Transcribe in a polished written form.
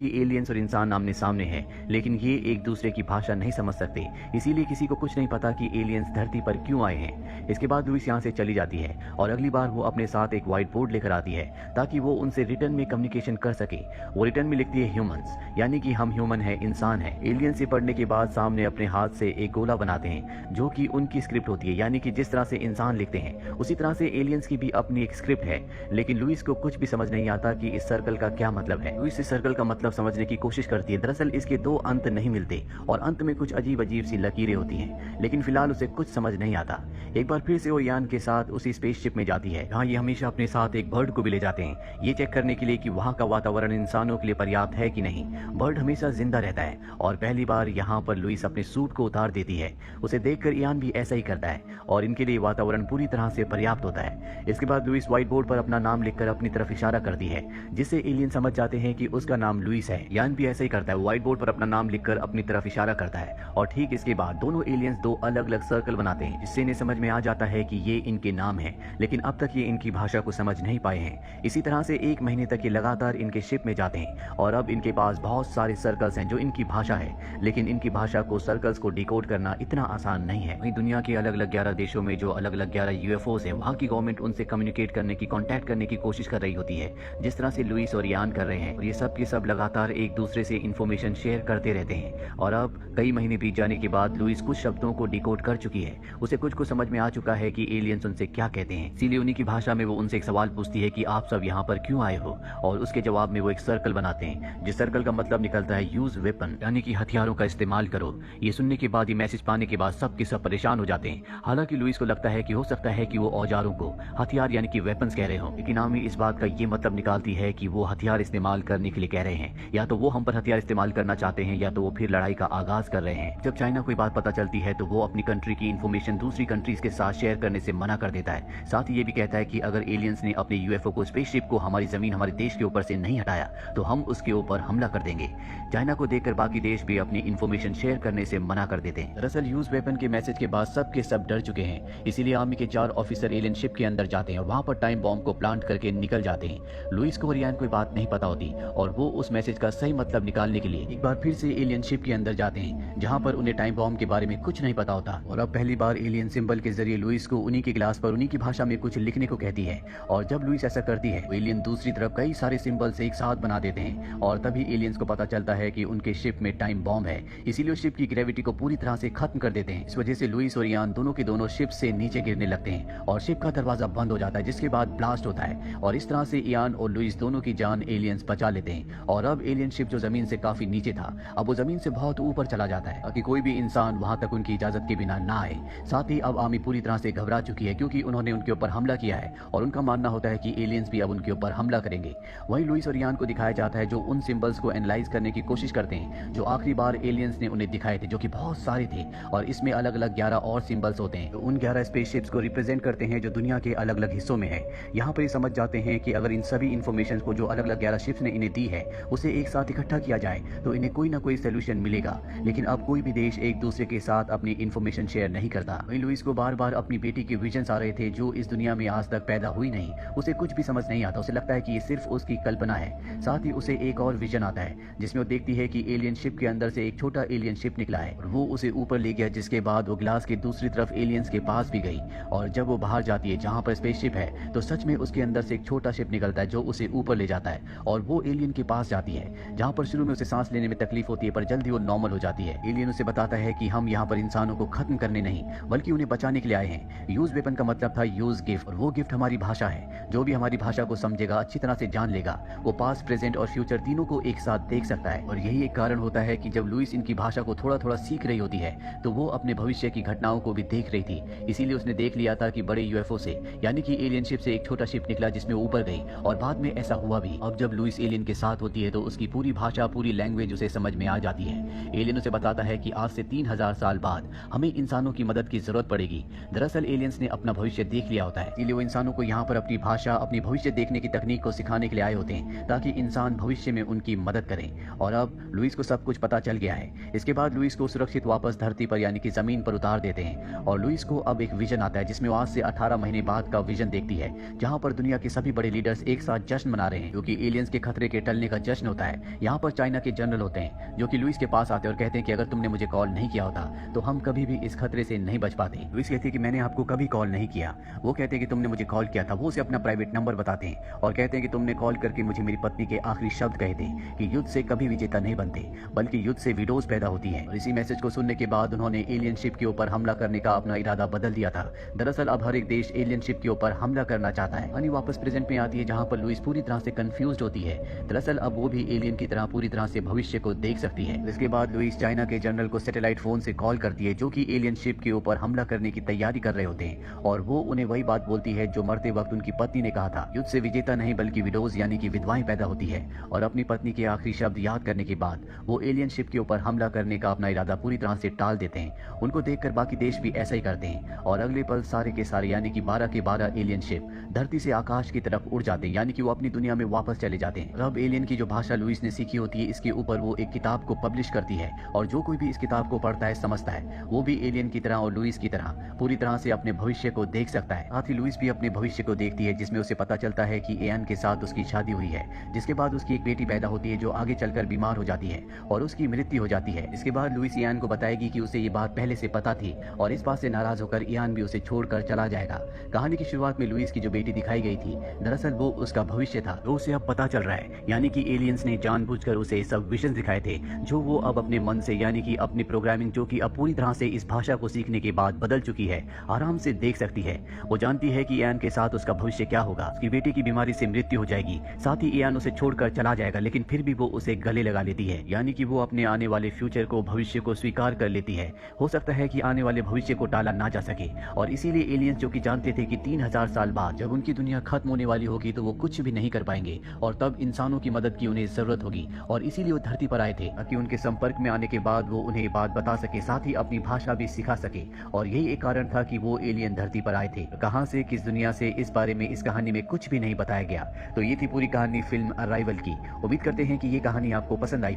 कि एलियंस और इंसान आमने सामने हैं, लेकिन ये एक दूसरे की भाषा नहीं समझ सकते। इसीलिए किसी को कुछ नहीं पता कि एलियंस धरती पर क्यों आए हैं। इसके बाद लुइस यहाँ से चली जाती है और अगली बार वो अपने साथ एक व्हाइट बोर्ड लेकर आती है ताकि वो उनसे रिटर्न में कम्युनिकेशन कर सके। वो रिटर्न में लिखती है ह्यूमंस, यानी कि हम ह्यूमन है, इंसान है। एलियंस से पढ़ने के बाद सामने अपने हाथ से एक गोला बनाते हैं जो कि उनकी स्क्रिप्ट होती है, यानी कि जिस तरह से इंसान लिखते हैं उसी तरह से एलियंस की भी अपनी एक स्क्रिप्ट है। लेकिन लुइस को कुछ भी समझ नहीं आता कि इस सर्कल का क्या मतलब है। लुइस इस सर्कल का मतलब समझने की कोशिश करती है। दरअसल इसके दो अंत नहीं मिलते और अंत में कुछ अजीब अजीब सी लकीरें होती हैं, लेकिन फिलहाल उसे कुछ समझ नहीं आता। एक बार फिर से वो यान के साथ उसी स्पेसशिप में जाती है जहाँ ये हमेशा अपने साथ एक बर्ड को भी ले जाते हैं, ये चेक करने के लिए कि वहाँ का वातावरण इंसानों के लिए पर्याप्त है कि नहीं। बर्ड हमेशा जिंदा रहता है और पहली बार यहाँ पर लुइस अपने सूट को उतार देती है। उसे देखकर यान भी ऐसा ही करता है और इनके लिए वातावरण पूरी तरह से पर्याप्त होता है। इसके बाद लुइस व्हाइट बोर्ड पर अपना नाम लिखकर अपनी तरफ इशारा करती है, जिससे एलियन समझ जाते हैं कि उसका नाम लुइस है। यान भी ऐसा ही करता है, व्हाइट बोर्ड पर अपना नाम लिखकर अपनी तरफ इशारा करता है और ठीक इसके बाद दोनों एलियंस दो अलग अलग सर्कल बनाते हैं, जिससे इन्हें समझ में आ जाता है कि ये इनके नाम है। लेकिन अब तक ये इनकी भाषा को समझ नहीं पाए हैं। इसी तरह से एक महीने तक ये लगातार इनके शिप में जाते हैं और अब इनके पास बहुत सारे सर्कल्स हैं जो इनकी भाषा है, लेकिन इनकी भाषा को, सर्कल्स को डिकोड करना इतना आसान नहीं है। वहीं दुनिया के अलग अलग 11 देशों में जो अलग अलग 11 यूएफओस हैं, वहाँ की गवर्नमेंट उनसे कम्युनिकेट करने की, कॉन्टैक्ट करने की कोशिश कर रही होती है, जिस तरह से लुइस और यान कर रहे हैं। और ये सब के सब लगातार एक दूसरे से इन्फॉर्मेशन शेयर करते रहते हैं। और अब कई महीने बीत जाने के बाद लुइस कुछ शब्दों को डिकोड कर चुकी है। उसे कुछ को समझ में आ चुका है कि एलियंस उनसे क्या कहते हैं। इसीलिए उन्हीं की भाषा में वो उनसे एक सवाल पूछती है कि आप सब यहाँ पर क्यों आए हो, और उसके जवाब में वो एक सर्कल बनाते हैं, जिस सर्कल का मतलब निकलता है यूज वेपन, यानी कि हथियारों का इस्तेमाल करो। ये सुनने के बाद, ये मैसेज पाने के बाद सब के सब परेशान हो जाते हैं। हालांकि लुइस को लगता है कि हो सकता है कि वो औजारों को हथियार यानी कि वेपन्स कह रहे हो, लेकिन आमी इस बात का ये मतलब निकालती है कि वो हथियार इस्तेमाल करने के लिए कह रहे हैं। या तो वो हम पर हथियार इस्तेमाल करना चाहते हैं या तो वो फिर लड़ाई का आगाज कर रहे हैं। जब चाइना को ये बात पता चलती है तो वो अपनी कंट्री की इन्फॉर्मेशन दूसरी कंट्रीज के साथ शेयर करने से मना कर देता है। साथ ही ये भी कहता है कि अगर एलियंस ने अपने यूएफओ को, स्पेसशिप को हमारी जमीन, हमारे देश के ऊपर से नहीं हटाया तो हम उसके ऊपर हमला कर देंगे। चाइना को देखकर बाकी देश भी अपनी इन्फॉर्मेशन शेयर करने से मना कर देते हैं। दरअसल यूज वेपन के मैसेज के बाद सब के सब डर चुके हैं, इसीलिए आर्मी के 4 ऑफिसर एलियन शिप के अंदर जाते हैं और वहां पर टाइम बॉम्ब को प्लांट करके निकल जाते हैं। लुइस को और यान को बात नहीं पता होती और वो उस मैसेज का सही मतलब निकालने के लिए एक बार फिर से एलियन शिप के अंदर जाते हैं, जहां पर उन्हें टाइम बॉम्ब के बारे में कुछ नहीं पता होता। और अब पहली बार एलियन सिंबल के जरिए लुइस को उन्हीं के ग्लास पर उन्हीं की भाषा में कुछ लिखने को कहती है। और जब लुइस ऐसा करती है तो एलियन दूसरी तरफ कई सारे सिंबल्स एक साथ बना देते हैं और तभी एलियंस को पता चलता है कि उनके शिप में टाइम बॉम्ब है। इसीलिए शिप की ग्रेविटी को पूरी तरह से खत्म कर देते हैं। इस वजह से लुइस और यान दोनों के दोनों शिप से नीचे गिरने लगते हैं और शिप का दरवाजा बंद हो जाता है, जिसके बाद ब्लास्ट होता है और इस तरह से यान और लुइस दोनों की जान एलियंस बचा लेते हैं। और अब एलियन शिप जो जमीन से काफी नीचे था, अब वो जमीन से बहुत ऊपर चला जाता है ताकि कोई भी इंसान वहां तक उनकी इजाजत के बिना ना आए। साथ ही अब आर्मी पूरी तरह से घबरा चुकी है क्योंकि उन्होंने उनके ऊपर हमला किया है और उनका मानना होता है कि एलियंस भी अब उनके ऊपर हमला करेंगे। वहीं लुइस और यान को दिखाया जाता है जो उन सिंबल्स को एनालाइज करने की कोशिश करते हैं जो आखिरी बार एलियंस ने उन्हें दिखाए थे, जो कि बहुत सारे थे और इसमें अलग अलग 11 और सिंबल्स होते हैं। उन 11 स्पेसशिप्स को रिप्रेजेंट करते हैं जो दुनिया के अलग अलग हिस्सों में है। यहाँ पर ये समझ जाते हैं कि अगर इन सभी इन्फॉर्मेशन को जो अलग अलग 11 शिप्स ने इन्हें दी है उसे एक साथ इकट्ठा किया जाए तो इन्हें कोई ना कोई सोल्यूशन मिलेगा। लेकिन अब कोई भी देश एक दूसरे के साथ अपनी इन्फॉर्मेशन शेयर नहीं करता। वहीं लुइस को बार बार अपनी बेटी के विजन्स आ रहे थे जो इस दुनिया में आज तक पैदा हुई नहीं। उसे कुछ भी समझ नहीं आता, उसे लगता है कि ये सिर्फ उसकी कल्पना है। साथ ही उसे एक और विजन आता है जिसमें वो देखती है कि एलियन शिप के अंदर से एक छोटा एलियन शिप निकला है और वो उसे ऊपर ले गया, जिसके बाद वो ग्लास के दूसरी तरफ एलियंस के पास भी गई। और जब वो बाहर जाती है जहाँ पर स्पेसशिप है तो सच में उसके अंदर से एक छोटा शिप निकलता है जो उसे ऊपर ले जाता है और वो एलियन के पास जाती है, जहाँ पर शुरू में उसे सांस लेने में तकलीफ होती है पर जल्दी वो नॉर्मल हो जाती है। एलियन उसे बताता है कि हम यहाँ पर इंसानों को खत्म करने नहीं बल्कि उन्हें बचाने के लिए आए हैं। यूज वेपन का मतलब था यूज गिफ्ट और वो गिफ्ट हमारी भाषा है। जो भी हमारी भाषा को समझेगा, अच्छी तरह से जान लेगा, वो पास्ट, प्रेजेंट और फ्यूचर तीनों को एक साथ देख सकता है। और यही एक कारण होता है कि जब लुइस इनकी भाषा को थोड़ा थोड़ा सीख रही होती है तो वो अपने भविष्य की घटनाओं को भी देख रही थी। इसीलिए उसने देख लिया था कि बड़े यूएफओ से, यानी कि एलियन शिप से एक छोटा शिप निकला जिसमें ऊपर गई और बाद में ऐसा हुआ भी। अब जब लुइस एलियन के साथ होती है तो उसकी पूरी भाषा, पूरी लैंग्वेज उसे समझ में आ जाती है। एलियन उसे बताता है कि आज से 3000 साल बाद हमें इंसानों की मदद की जरूरत पड़ेगी। दरअसल एलियंस ने अपना भविष्य देख लिया होता है, इसलिए वो इंसानों को यहाँ पर अपनी भाषा, अपनी भविष्य देखने की तकनीक को सिखाने के लिए आए होते हैं ताकि इंसान भविष्य में उनकी मदद करें। और अब लुइस को सब कुछ पता चल गया है। इसके बाद लुइस को सुरक्षित वापस धरती पर यानी कि जमीन पर उतार देते हैं और लुइस को अब एक विजन आता है जिसमें वो आज से 18 महीने बाद का विजन देखती है, जहां पर दुनिया के सभी बड़े लीडर्स एक साथ जश्न मना रहे हैं क्योंकि एलियंस के खतरे के टलने का जश्न होता है। यहाँ पर चाइना के जनरल होते हैं जो कि लुइस के पास आते हैं और कहते हैं कि अगर तुमने मुझे कॉल नहीं किया होता तो हम कभी भी इस खतरे से नहीं बच पाते। लुइस कहते हैं कि मैंने आपको कभी कॉल नहीं किया। वो कहते हैं कि तुमने मुझे कॉल किया था। वो उसे अपना प्राइवेट नंबर बताते हैं और कहते हैं कि तुमने कॉल करके मुझे मेरी पत्नी के आखिरी शब्द कहे थे कि युद्ध से कभी विजेता नहीं बनते बल्कि युद्ध से विडोज पैदा होती है। और इसी मैसेज को सुनने के बाद उन्होंने एलियन शिप के ऊपर हमला करने का अपना इरादा बदल दिया था। दरअसल अब हर एक देश एलियन शिप के ऊपर हमला करना चाहता है। कहानी वापस प्रेजेंट में आती है जहाँ पर लुइस पूरी तरह से कंफ्यूज होती है। दरअसल अब वो भी एलियन की तरह पूरी तरह से भविष्य को देख सकती है। इसके बाद लुइस चाइना के जनरल को सैटेलाइट फोन से कॉल करती है जो कि एलियन शिप के ऊपर हमला करने की तैयारी कर रहे होते हैं और वो उन्हें वही बात बोलती है जो मरते वक्त उनकी पत्नी ने कहा था, युद्ध से विजेता नहीं बल्कि विडोज यानी कि विधवाएं पैदा होती है। और अपनी पत्नी के आखिरी शब्द याद करने के बाद वो एलियन शिप के ऊपर हमला करने का अपना इरादा पूरी तरह से टाल देते हैं। उनको देखकर बाकी देश भी ऐसा ही करते हैं और अगले पल सारे के सारे यानी कि 12 के 12 एलियन शिप धरती से आकाश की तरफ उड़ जाते हैं, यानी कि वो अपनी दुनिया में वापस चले जाते हैं। अब एलियन की जो भाषा लुइस ने सीखी होती है इसके ऊपर वो एक किताब को पब्लिश करती है और जो कोई भी इस किताब को पढ़ता है समझता है वो भी एलियन की तरह और लुइस की तरह पूरी तरह से अपने भविष्य को देख सकता है। साथ ही लुइस भी अपने भविष्य को देखती है जिसमें उसे पता चलता है कि इयान के साथ उसकी शादी हुई है, जिसके बाद उसकी एक बेटी पैदा होती है जो आगे चलकर बीमार हो जाती है और उसकी मृत्यु हो जाती है। इसके बाद लुइस इयान को बताएगी कि उसे ये बात पहले से पता थी और इस बात से नाराज होकर इयान भी उसे छोड़कर चला जाएगा। कहानी की शुरुआत में लुइस की जो बेटी दिखाई गई थी दरअसल वो उसका भविष्य था जो उसे अब पता चल रहा है, यानी कि एलियंस ने जानबूझकर उसे सब विजन दिखाए थे जो वो अब अपने मन से यानी कि अपनी प्रोग्रामिंग जो कि अब पूरी तरह से इस भाषा को सीखने के बाद बदल चुकी है आराम से देख सकती है। वो जानती है कि इयान के साथ उसका भविष्य क्या होगा, उसकी बेटी की बीमारी से मृत्यु हो जाएगी, साथ ही इयान उसे छोड़कर चला जाएगा, लेकिन फिर भी वो उसे गले लगा लेती है, यानी कि वो अपने आने वाले फ्यूचर को भविष्य को स्वीकार कर लेती है। हो सकता है कि आने वाले भविष्य को टाला ना जा सके और इसीलिए एलियंस जो कि जानते थे कि 3000 साल बाद जब उनकी दुनिया खत्म होने वाली होगी तो वो कुछ भी नहीं कर पाएंगे और तब इंसानों की मदद की उन्हें जरूरत होगी और इसीलिए वो धरती पर आए थे ताकि उनके संपर्क में आने के बाद वो उन्हें बात बता सके, साथ ही अपनी भाषा भी सिखा सके। और यही एक कारण था कि वो एलियन धरती पर आए थे। कहां से, किस दुनिया से, इस बारे में इस कहानी में कुछ भी नहीं बताया गया। तो ये थी पूरी कहानी फिल्म अराइवल की। उम्मीद करते हैं कि ये कहानी आपको पसंद आई